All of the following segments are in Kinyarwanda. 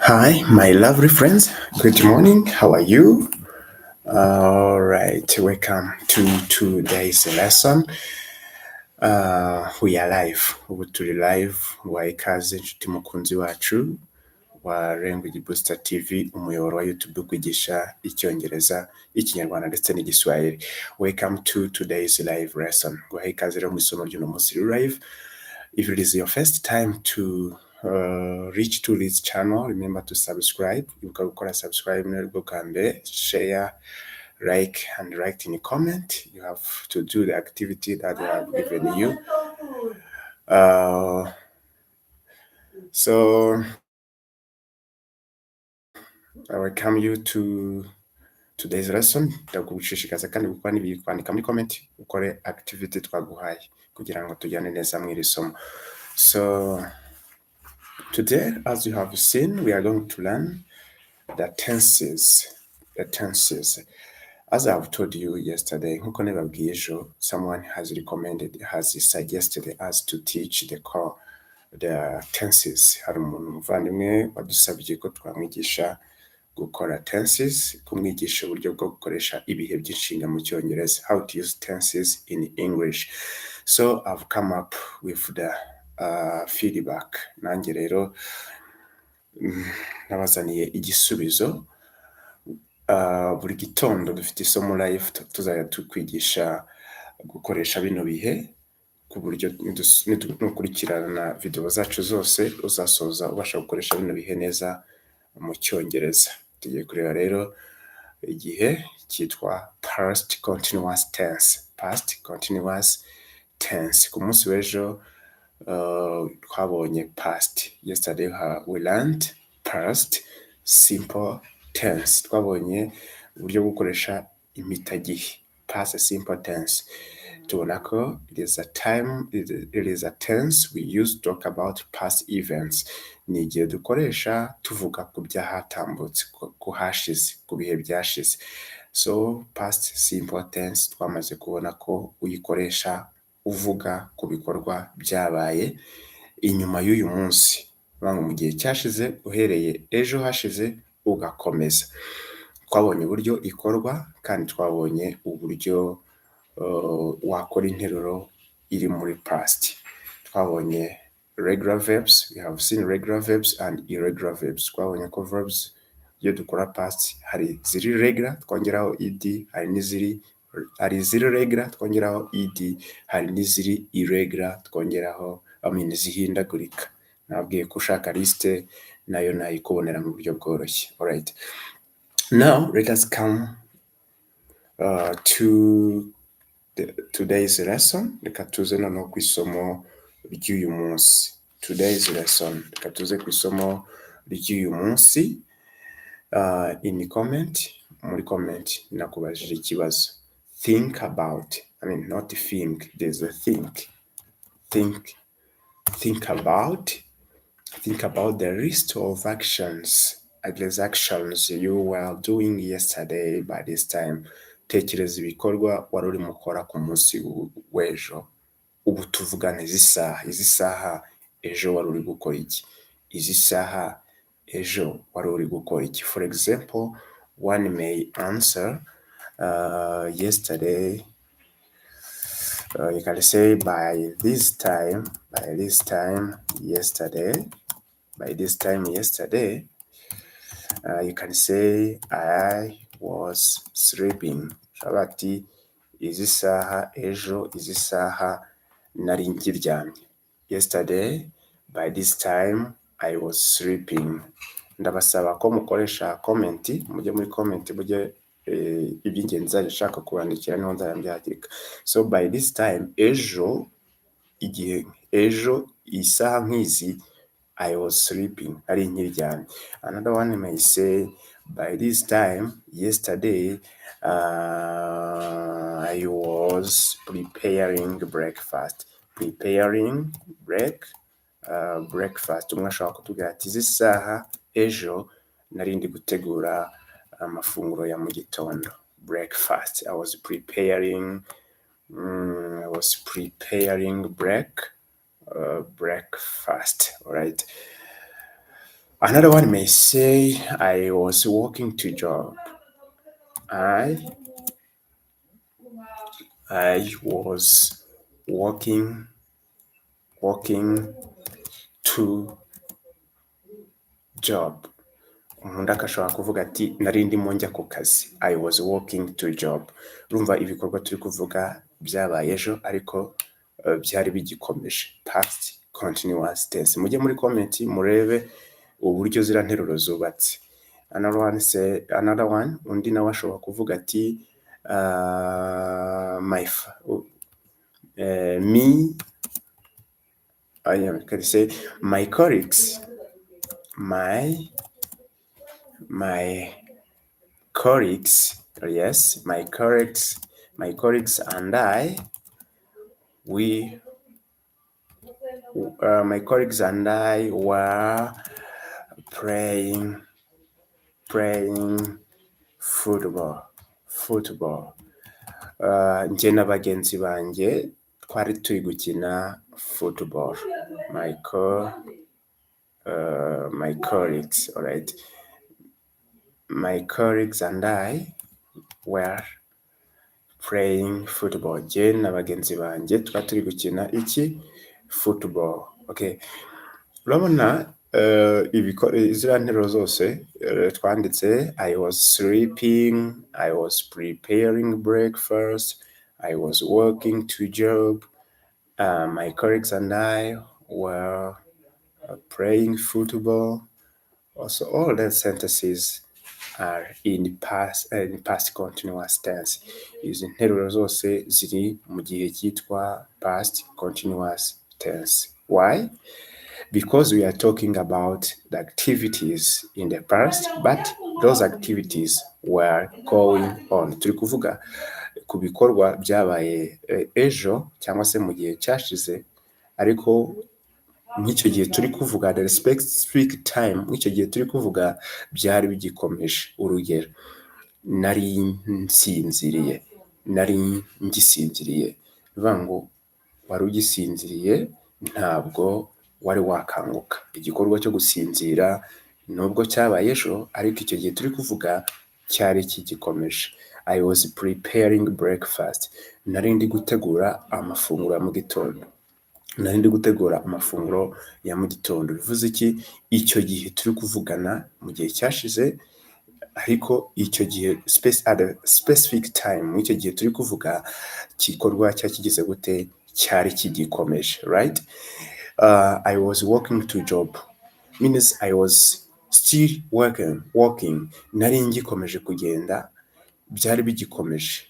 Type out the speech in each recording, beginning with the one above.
Hi, my lovely friends. Good morning. How are you? All right. Welcome to today's lesson. We are live. Ubu turi live. Wa ikazi inshuti mukunzi wacu wa Language Booster TV, umuyoboro wa YouTube kwigisha icyongereza, ikinyarwanda ndetse n'igiswahili. Welcome to today's live lesson. Guha ikaze rero mu isomo ry'uno munsi live. If it is your first time to reach to this channel, remember to subscribe. You can subscribe, share, like, and write in a comment. You have to do the activity that they have given you. So I welcome you to today's lesson. Ndagushishikaza kandi gukora n'ibiri kwandika muri comment, ukore activity twaguhaye kugira ngo tujyane neza mu iri somo. So today, as you have seen, we are going to learn the tenses. The tenses. As I have told you yesterday, someone has suggested us to teach the tenses. Hari umuntu muvandimwe wadusabye ko twamwigisha gukora tenses, kumwigisha uburyo bwo gukoresha ibihe by'inshinga mu cyongereza, how to use tenses in English. So I've come up with the feedback. Nanjye rero nabazaniye igisubizo. Buri gitondo dufite isomo live tuzajya tukwigisha gukoresha bino bihe ku buryo nukurikirana video zacu zose uzasoza ubasha gukoresha bino bihe neza mu cyongereza. Tugiye kureba rero igihe cyitwa past continuous tense. Past continuous tense. Ku munsi w'ejo twabonye past. Yesterday we learned past simple tense. Twabonye uburyo bwo gukoresha imitagihe, past simple tense. Tubona ko it is a tense we use to talk about past events. Ni igihe dukoresha tuvuga ku byahatambutse, ku hashize, ku bihe byashize. So past simple tense twamaze kubona ko uyikoresha uvuga ku bikorwa byabaye inyuma y'uyu munsi. Mu gihe cyashize, uhereye ejo hashize ugakomeza. Twabonye uburyo ikorwa kandi twabonye uburyo wakora interuro iri muri past. Twabonye regular verbs. We have seen regular verbs and irregular verbs. Twabonye ko verbs iyo dukora past hari ziri regular twongeraho ed, hari ziri regular twongeraho ed, hari n'iziri irregular twongeraho zihindagurika. Nabwiye ko ushaka liste nayo nayikubonera mu buryo bworoshye. All right. Now let us come to today's lesson. Reka tuze noneho ku isomo ry'uyu munsi. Today's lesson. Reka tuze ku isomo ry'uyu munsi. In comment, muri comment nakubajije ikibazo. Think about. Not think. There's a think. Think about. Think about the list of actions you were doing yesterday by this time. Tekereza ibikorwa wari urimo ukora ku munsi w'ejo. Ubu tuvugana izi saha ejo wari uri gukora iki? Izi saha ejo wari uri gukora iki? For example, one may answer yesterday. You can say by this time yesterday. You can say I was sleeping. Shabati izi saha ejo, izi saha nari nkiryamye. Yesterday by this time I was sleeping. Ndabasaba ko mukoresha comment, mujye muri comment mujye iby'ingenzi nshaka kubandikira niho nzabyandika. So by this time ejo, igihe ejo isaha nk'izi I was sleeping, ari nkiryamye. Another one may say by this time yesterday I was preparing breakfast. Breakfast. Umwe ashobora kutubwira ati izi saha ejo nari ndi gutegura amafunguro ya mu gitondo. Breakfast. I was preparing breakfast. All right. Another one may say, I was walking to job. I was walking to job. Umuntu akashobora kuvuga ati nari ndimo njya ku kazi. I was walking to job. Urumva ibikorwa turi kuvuga byabaye ejo ariko byari bigikomeje. Past continuous tense. Mujye muri comment murebe uburyo zira nteruro zubatse. Another one undi nawe ashobora kuvuga ati I can say my colleagues yes, my colleagues and I, my colleagues and I were playing football. Njye na bagenzi banjye twari turi gukina football. My colleagues, all right. My colleagues and I were playing football. Njye na bagenzi banjye twari turi gukina iki? Football. Okay. Urabona ziriya nteruro zose twanditse I was sleeping, I was preparing breakfast, I was working to job, my colleagues and I were playing football. Also, all the sentences are in past continuous tense. Izi nteruro zose ziri mu gihe cyitwa past continuous tense. Why? Because we are talking about the activities in the past, but those activities were going on. Turi kuvuga ku bikorwa byabaye ejo cyangwa se mu gihe cyashize, ariko nk'icyo gihe turi kuvuga the specific time, nk'icyo gihe turi kuvuga byari bigikomeje. Urugero, nari ngisinziriye. Bivuga ngo wari ugisinziriye, ntabwo wari wakanguka. Igikorwa cyo gusinzira nubwo cyabaye ejo, ariko icyo gihe turi kuvuga cyari kigikomeje. I was preparing breakfast. Nari ndi gutegura amafunguro ya mu gitondo. Bivuze iki? Icyo gihe turi kuvugana mu gihe cyashize, ariko icyo gihe specific time, icyo gihe turi kuvuga igikorwa cyakigeze gute? Cyari kigikomeje, right? I was walking to job means I was still walking. Nari ngikomeje kugenda, byari bigikomeje.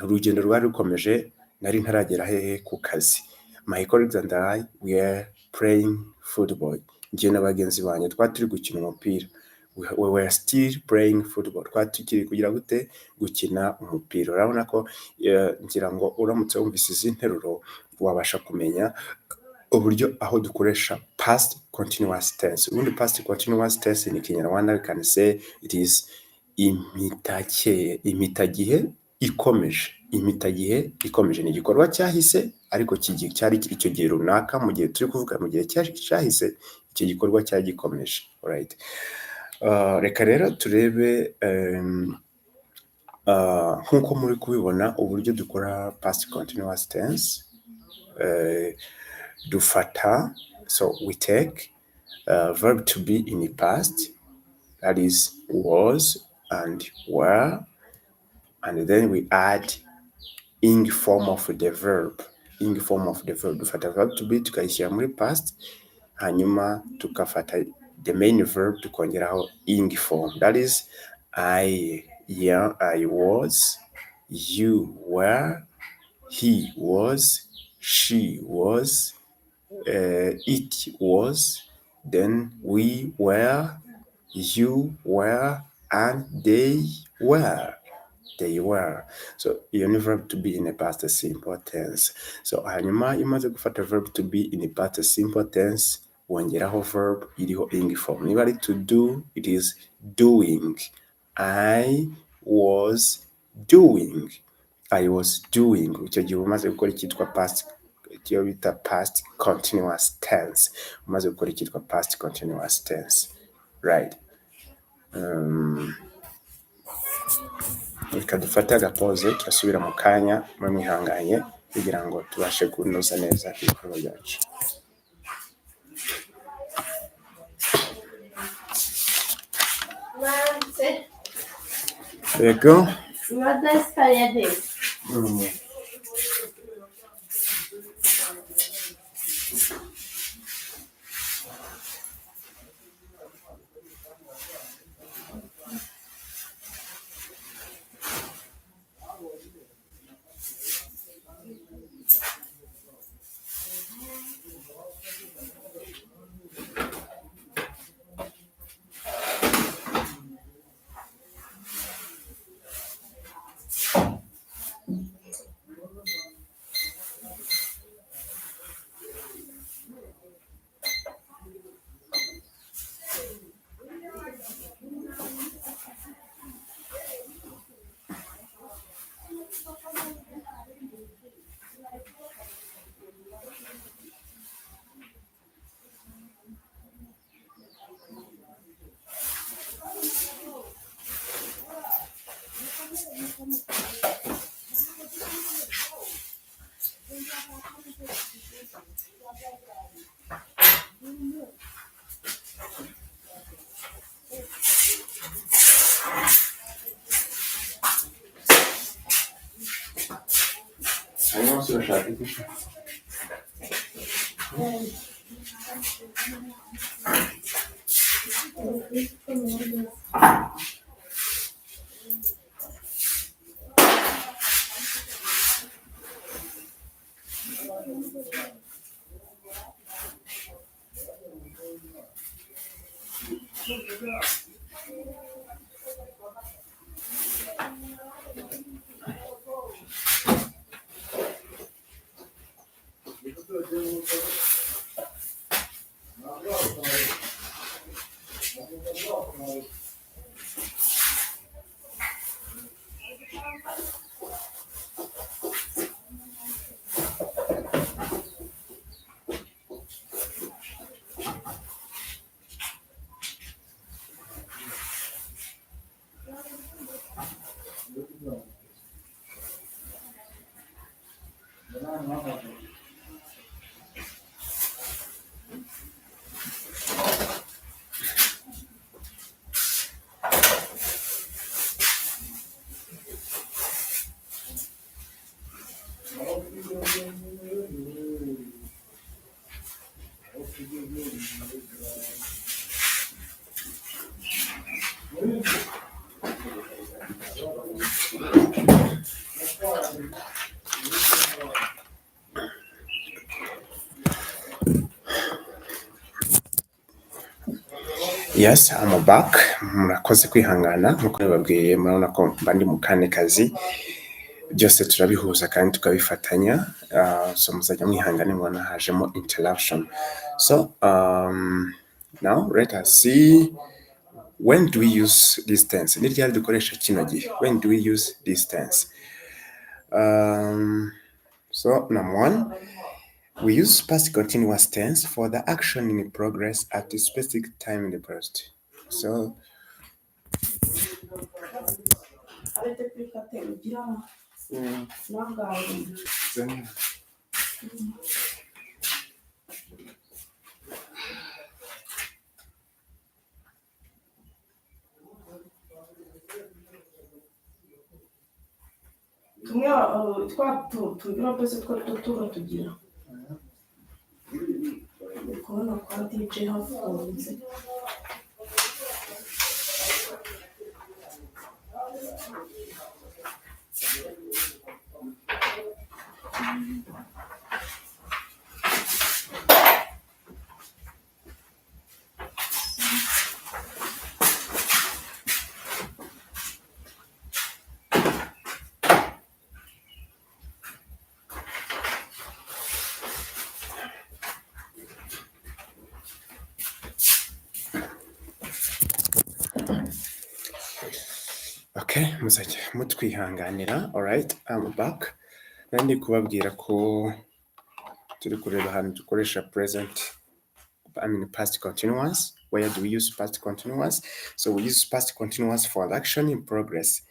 Urugendo rwari rukomeje, nari ntaragera hehe? Ku kazi. My colleagues and I were playing football. Njye na bagenzi banjye twari turi gukina umupira. We were still playing football. Twari tukiri kugira gute? Gukina umupira. Urabona ko ngira ngo uramutse wumvise izi nteruro wabasha kumenya uburyo aho dukoresha past continuous tense. Ubundi past continuous tense ni Kinyarwanda, we can say it is imitagihe ikomeje. Imitagihe ikomeje ni igikorwa cyahise, ariko cyari icyo gihe runaka, mu gihe turi kuvuga mu gihe cyahise, icyo gikorwa cyari gikomeje. Alright. Reka rero turebe nk'uko muri kubibona uburyo dukora past continuous tense. Dufata, so we take verb to be in the past, that is was and were, and then we add ing form of the verb. Dufata verb to be tukayishyira muri past, hanyuma tukafata the main verb tukongeraho ing form, that is I was, you were, he was, she was, it was, then we were, you were, and they were. So iyo ni verb to be in a past simple tense. So hanyuma imaze gufata verb to be in a past simple tense, wongeraho verb iriho ing form. Niba ari to do, it is doing. I was doing. Icyo gihe umaze gukora icyitwa past, icyo bita past continuous tense. Umaze gukora icyitwa past continuous tense. right. Reka dufate agapoze turasubira mu kanya mwe mwihanganye kugira ngo tubashe kunoza neza ibikorwa byacu. Yego. Yes, I'm back. Murakoze kwihangana nkuko nababwiye, murabona ko mbandi mu kane kazi byose turabihuza kandi tukabifatanya. So muzajya mwihangana mubona hajemo interruption. So now let us see, when do we use this tense? Ni ryari dukoresha kino gihe? When do we use this tense? So number one, we use past continuous tense for the action in progress at a specific time in the past. So okay, muzajya mutwihanganira. Alright, I'm back. Nandi kubabwira ko turi kureba ahantu dukoresha present, past continuous. Where do we use past continuous? So we use past continuous for action in progress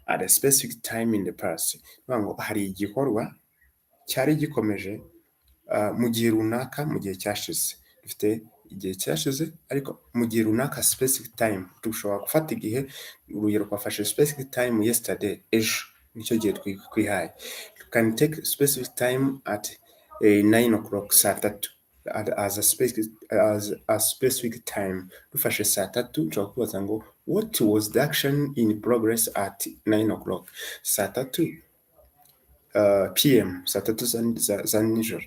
at a specific time in the past. Ngo hari igikorwa cyari gikomeje mu gihe runaka, mu gihe cyashize. Dufite igihe cyashize ariko mu gihe runaka, specific time. Dushobora gufata igihe, urugero twafashe specific time yesterday, ejo nicyo gihe twihaye. You can take specific time at 9 o'clock, saa tatu, as a specific time. Dufashe saa tatu nshobora kubaza ngo what was the action in progress at 9 o'clock? Saa tatu PM, saa tatu za nijoro.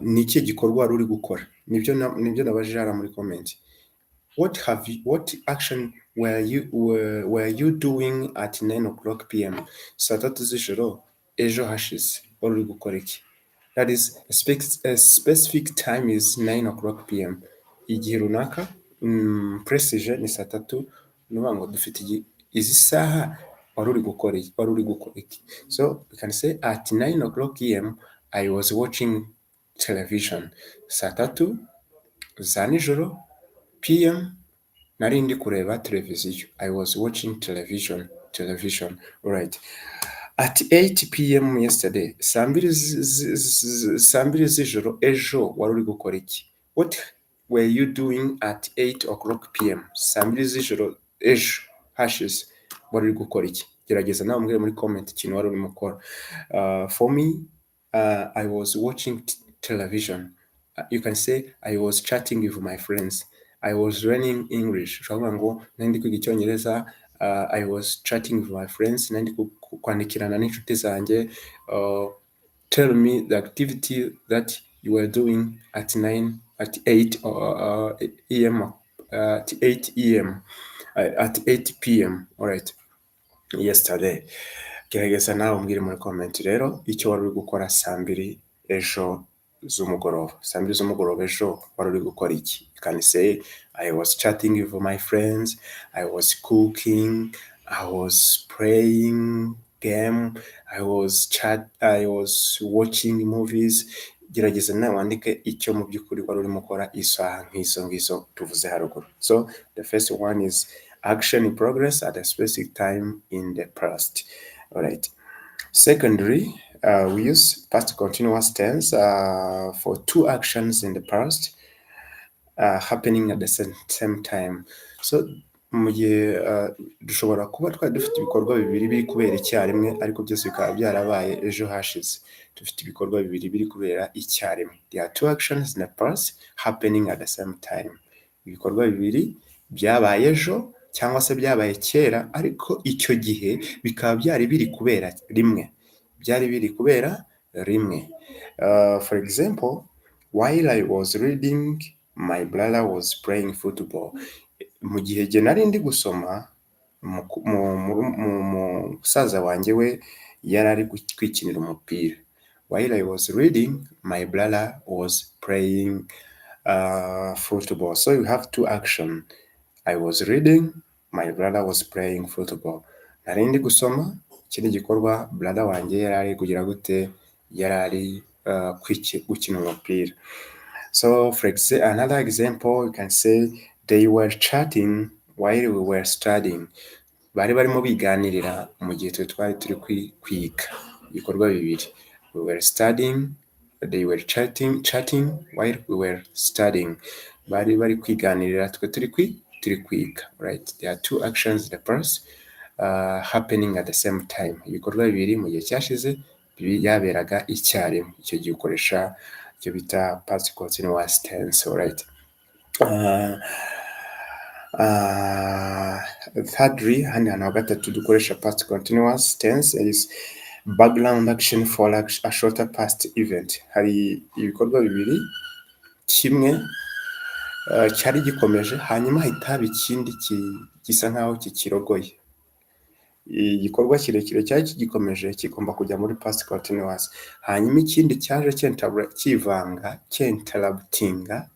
Ni iki gikorwa wari uri gukora? Nibyo nabajije hariya muri comment. What action were you doing at 9 o'clock PM? Saa tatu z'ijoro ejo hashize wari uri gukora iki? That is a specific time is 9 o'clock PM. Igihe runaka precision ni saa tatu, nuvuga ngo dufite izi saha wari uri gukora iki? So we can say at 9 o'clock PM I was watching television. Saa tatu za nijoro PM nari ndi kureba televiziyo. I was watching television. Right. At 8 PM yesterday, saa mbiri z'ijoro ejo wari uri gukora iki? What were you doing at 8 o'clock PM? Saa mbiri z'ijoro ejo hashize wari uri gukora iki? Gerageza nawe umbwire muri comment ikintu wari urimo gukora. For me, I was watching television. You can say I was chatting with my friends. I was learning English. Ushobora ngo nandi kwiga icyongereza. I was chatting with my friends. Nandi kwandikirana n'inshuti zanjye. Tell me the activity that you were doing at 8 AM, at 8 AM, at 8 PM. All right. Yesterday. Gerageza nawe umbwire muri comment rero icyo wari uri gukora saa mbiri ejo z'umugoroba. Saa mbiri z'umugoroba ejo wari uri gukora iki? You can say I was chatting with my friends, I was cooking, I was playing game, I was watching movies. Gerageza nawe wandike icyo mu by'ukuri wari urimo gukora isaha nk'izo ngizo tuvuze haruguru. So the first one is action in progress at a specific time in the past. All right. Secondly, we use past continuous tense for two actions in the past happening at the same time. So mu gihe dushobora kuba twari dufite ibikorwa bibiri biri kubera icyarimwe ariko byose bikaba byarabaye ejo hashize. Dufite ibikorwa bibiri biri kubera icyarimwe. There are two actions in the past happening at the same time. Ibikorwa bibiri byabaye ejo cyangwa se byabaye kera ariko icyo gihe bikaba byari biri kubera rimwe. For example, while I was reading, my brother was playing football. Mu gihe jye nari ndi gusoma, musaza wanjye we yari ari kwikinira umupira. While I was reading, my brother was playing football. So you have two actions. I was reading, my brother was playing football. Nari ndi gusoma, ikindi gikorwa brother wanjye yari ari kugira gute, yari ari gukina umupira. So for another example, you can say they were chatting while we were studying. Bari barimo biganirira mu gihe twari turi kwiga. Ibikorwa bibiri. We were studying, they were chatting while we were studying. Bari kwiganirira turi kwiga. Right? There are two actions in the past happening at the same time. Ibikorwa bibiri mu gihe cyashize byaberaga icyarimwe. Icyo gihe ukoresha icyo bita past continuous tense. Right? Thirdly, hano hantu wa gatatu dukoresha past continuous tense is background action for a shorter past event. Hari ibikorwa bibiri, kimwe cyari gikomeje hanyuma hahita haba ikindi gisa nkaho kikirogoye. Igikorwa kirekire cyari kigikomeje kigomba kujya muri past continuous, hanyuma ikindi cyaje cyentarabutinga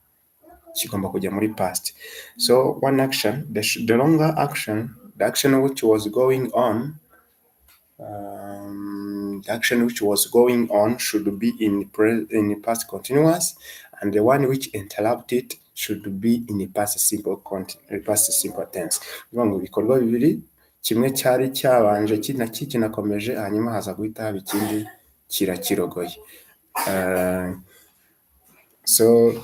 kigomba kujya muri past. So one action, the longer action, the action which was going on, should be in past continuous, and the one which interrupted should be in a past simple tense. Bivuga ngo ibikorwa bibiri, kimwe cyari cyabanje kinakomeje, hanyuma haza guhita haba ikindi kirakirogoye. So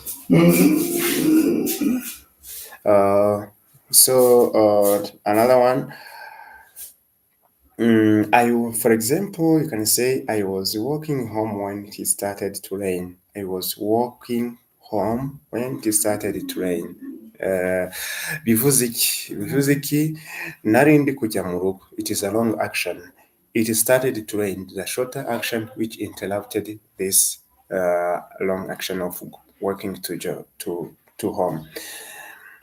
another one, for example, you can say, I was walking home when it started to rain. I was walking home when it started to rain. Bivuze iki? Nari ndi kujya mu rugo. It is a long action. It started to rain, the shorter action which interrupted this long action of walking to home.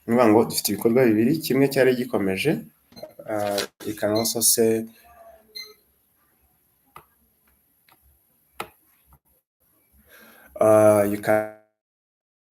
Niyo ngo dufite ibikorwa bibiri, kimwe cyari gikomeje. You can also say you can